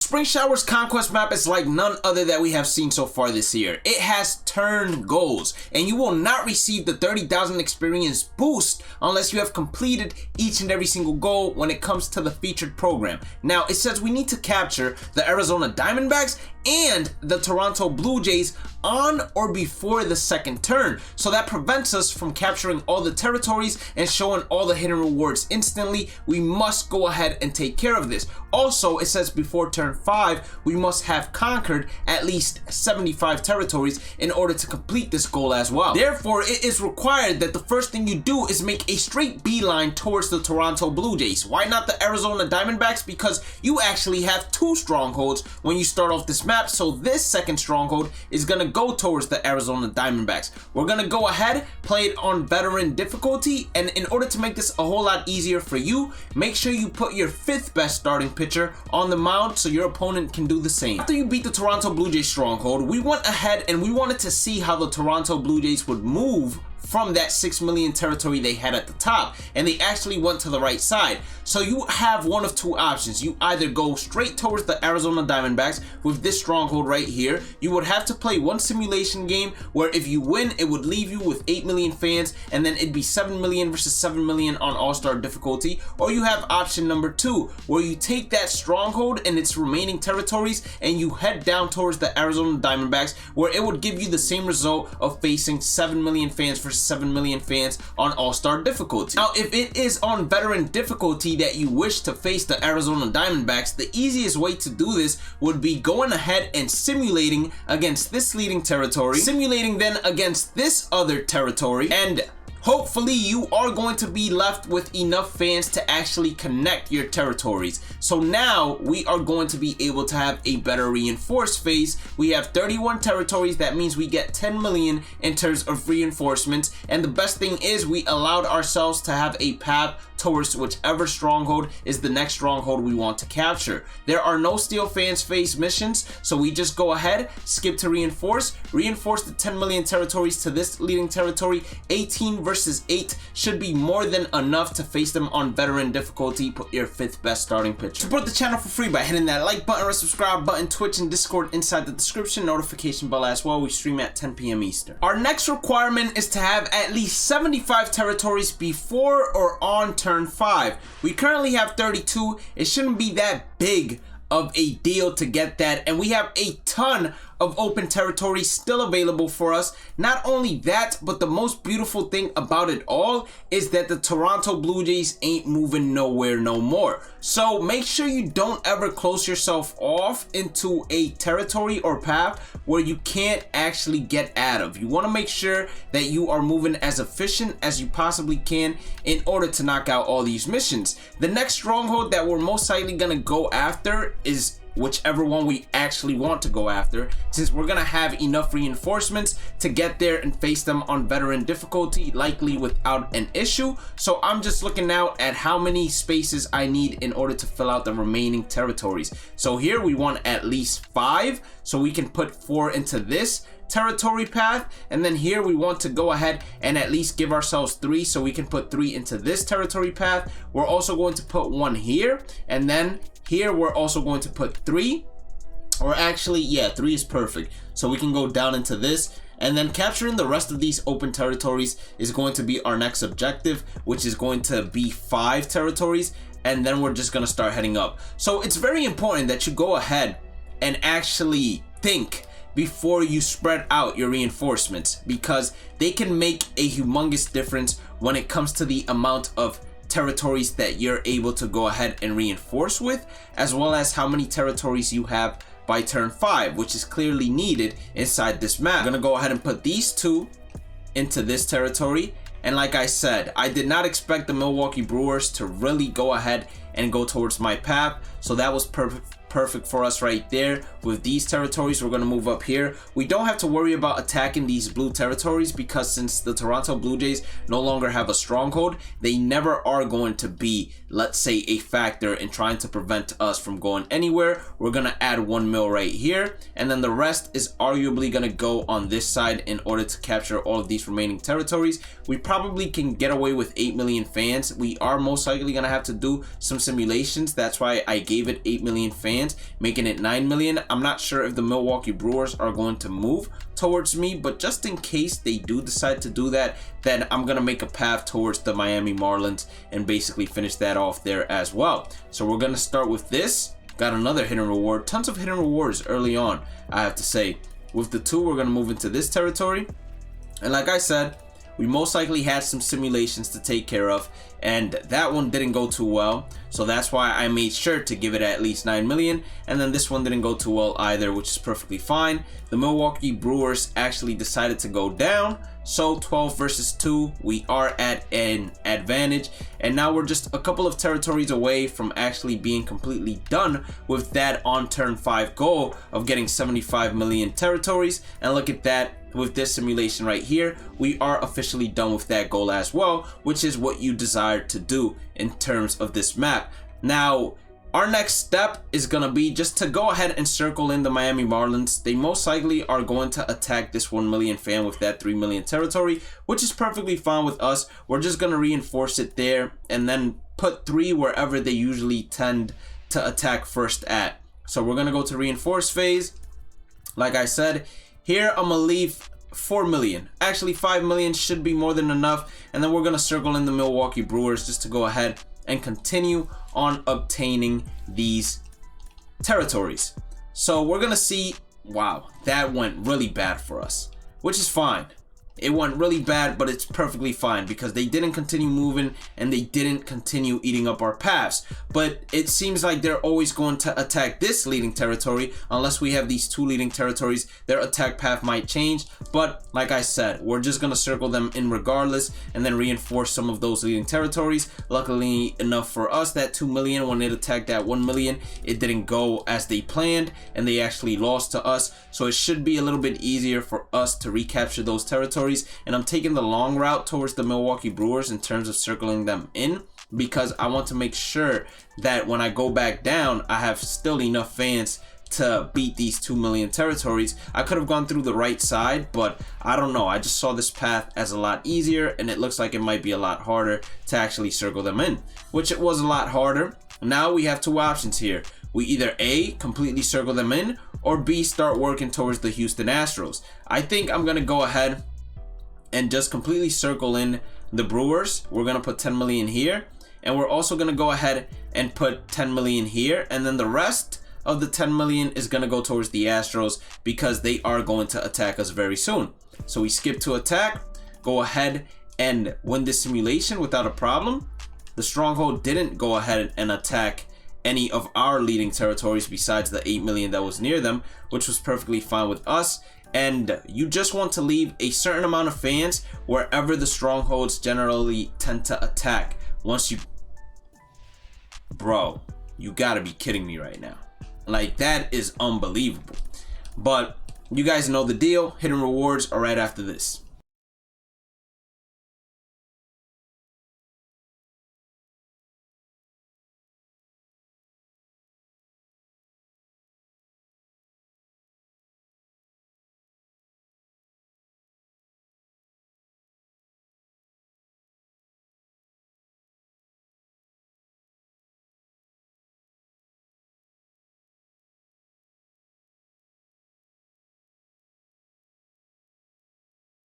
Spring Shower's Conquest map is like none other that we have seen so far this year. It has turned goals, and you will not receive the 30,000 experience boost unless you have completed each and every single goal when it comes to the featured program. Now, it says we need to capture the Arizona Diamondbacks and the Toronto Blue Jays on or before the second turn, so that prevents us from capturing all the territories and showing all the hidden rewards instantly. We must go ahead and take care of this. Also, it says before turn 5 we must have conquered at least 75 territories in order to complete this goal as well. Therefore, it is required that the first thing you do is make a straight beeline towards the Toronto Blue Jays. Why not the Arizona Diamondbacks? Because you actually have 2 strongholds when you start off this map, so this second stronghold is gonna go towards the Arizona Diamondbacks. We're gonna go ahead, play it on veteran difficulty, and in order to make this a whole lot easier for you, make sure you put your 5th best starting pitcher on the mound so your opponent can do the same. After you beat the Toronto Blue Jays stronghold, we went ahead and we wanted to see how the Toronto Blue Jays would move from that 6 million territory they had at the top, and they actually went to the right side. So you have one of 2 options. You either go straight towards the Arizona Diamondbacks with this stronghold right here. You would have to play one simulation game where if you win, it would leave you with 8 million fans, and then it'd be 7 million versus 7 million on all-star difficulty. Or you have option number 2, where you take that stronghold and its remaining territories and you head down towards the Arizona Diamondbacks, where it would give you the same result of facing 7 million fans versus 7 million fans on all-star difficulty. Now, if it is on veteran difficulty that you wish to face the Arizona Diamondbacks, the easiest way to do this would be going ahead and simulating against this leading territory, simulating then against this other territory, and hopefully you are going to be left with enough fans to actually connect your territories. So now we are going to be able to have a better reinforced phase. We have 31 territories. That means we get 10 million in terms of reinforcements. And the best thing is we allowed ourselves to have a path towards whichever stronghold is the next stronghold we want to capture. There are no Steel Fans phase missions, so we just go ahead, skip to reinforce the 10 million territories to this leading territory. 18 versus 8 should be more than enough to face them on veteran difficulty. Put your 5th best starting pitcher. Support the channel for free by hitting that like button or subscribe button. Twitch and Discord inside the description, notification bell as well. We stream at 10 p.m. Eastern. Our next requirement is to have at least 75 territories before or on turn 5. We currently have 32. It shouldn't be that big of a deal to get that, and we have a ton of open territory still available for us. Not only that, but the most beautiful thing about it all is that the Toronto Blue Jays ain't moving nowhere no more. So make sure you don't ever close yourself off into a territory or path where you can't actually get out of. You want to make sure that you are moving as efficient as you possibly can in order to knock out all these missions. The next stronghold that we're most likely gonna go after is whichever one we actually want to go after, since we're gonna have enough reinforcements to get there and face them on veteran difficulty, likely without an issue. So I'm just looking out at how many spaces I need in order to fill out the remaining territories. So here we want at least 5, so we can put 4 into this territory path, and then here we want to go ahead and at least give ourselves 3, so we can put 3 into this territory path. We're also going to put 1 here, and then here we're also going to put 3, or actually, yeah, 3 is perfect. So we can go down into this, and then capturing the rest of these open territories is going to be our next objective, which is going to be 5 territories, and then we're just gonna start heading up. So it's very important that you go ahead and actually think before you spread out your reinforcements, because they can make a humongous difference when it comes to the amount of territories that you're able to go ahead and reinforce with, as well as how many territories you have by turn 5, which is clearly needed inside this map. I'm gonna go ahead and put these 2 into this territory, and like I said, I did not expect the Milwaukee Brewers to really go ahead and go towards my path, so that was perfect for us right there. With these territories, we're going to move up here. We don't have to worry about attacking these blue territories, because since the Toronto Blue Jays no longer have a stronghold, they never are going to be, let's say, a factor in trying to prevent us from going anywhere. We're going to add 1 mil right here, and then the rest is arguably going to go on this side in order to capture all of these remaining territories. We probably can get away with 8 million fans. We are most likely going to have to do some simulations. That's why I gave it 8 million fans. fans, making it 9 million. I'm not sure if the Milwaukee Brewers are going to move towards me, but just in case they do decide to do that, then I'm gonna make a path towards the Miami Marlins and basically finish that off there as well. So we're gonna start with this. Got another hidden reward. Tons of hidden rewards early on, I have to say. With the 2, we're gonna move into this territory. And like I said, we most likely had some simulations to take care of, and that one didn't go too well. So that's why I made sure to give it at least 9 million. And then this one didn't go too well either, which is perfectly fine. The Milwaukee Brewers actually decided to go down. So 12 versus 2, we are at an advantage. And now we're just a couple of territories away from actually being completely done with that on turn 5 goal of getting 75 million territories. And look at that. With this simulation right here, we are officially done with that goal as well, which is what you desire to do in terms of this map. Now, our next step is going to be just to go ahead and circle in the Miami Marlins. They most likely are going to attack this 1 million fan with that 3 million territory, which is perfectly fine with us. We're just going to reinforce it there and then put 3 wherever they usually tend to attack first at. So we're going to go to reinforce phase. Like I said, here I'm gonna leave 4 million. Actually 5 million should be more than enough. And then we're gonna circle in the Milwaukee Brewers just to go ahead and continue on obtaining these territories. So we're gonna see, wow, that went really bad for us, which is fine. It went really bad, but it's perfectly fine because they didn't continue moving and they didn't continue eating up our paths. But it seems like they're always going to attack this leading territory. Unless we have these 2 leading territories, their attack path might change. But like I said, we're just going to circle them in regardless and then reinforce some of those leading territories. Luckily enough for us, that 2 million, when it attacked that 1 million, it didn't go as they planned and they actually lost to us. So it should be a little bit easier for us to recapture those territories. And I'm taking the long route towards the Milwaukee Brewers in terms of circling them in, because I want to make sure that when I go back down, I have still enough fans to beat these 2 million territories. I could have gone through the right side, but I don't know. I just saw this path as a lot easier, and it looks like it might be a lot harder to actually circle them in, which it was a lot harder. Now we have 2 options here. We either A, completely circle them in, or B, start working towards the Houston Astros. I think I'm going to go ahead and just completely circle in the Brewers. We're going to put 10 million here, and we're also going to go ahead and put 10 million here, and then the rest of the 10 million is going to go towards the Astros because they are going to attack us very soon. So we skip to attack, go ahead and win this simulation without a problem. The Stronghold didn't go ahead and attack any of our leading territories besides the 8 million that was near them, which was perfectly fine with us. And you just want to leave a certain amount of fans wherever the Strongholds generally tend to attack. Once you... Bro, you gotta be kidding me right now. Like, that is unbelievable. But you guys know the deal. Hidden rewards are right after this.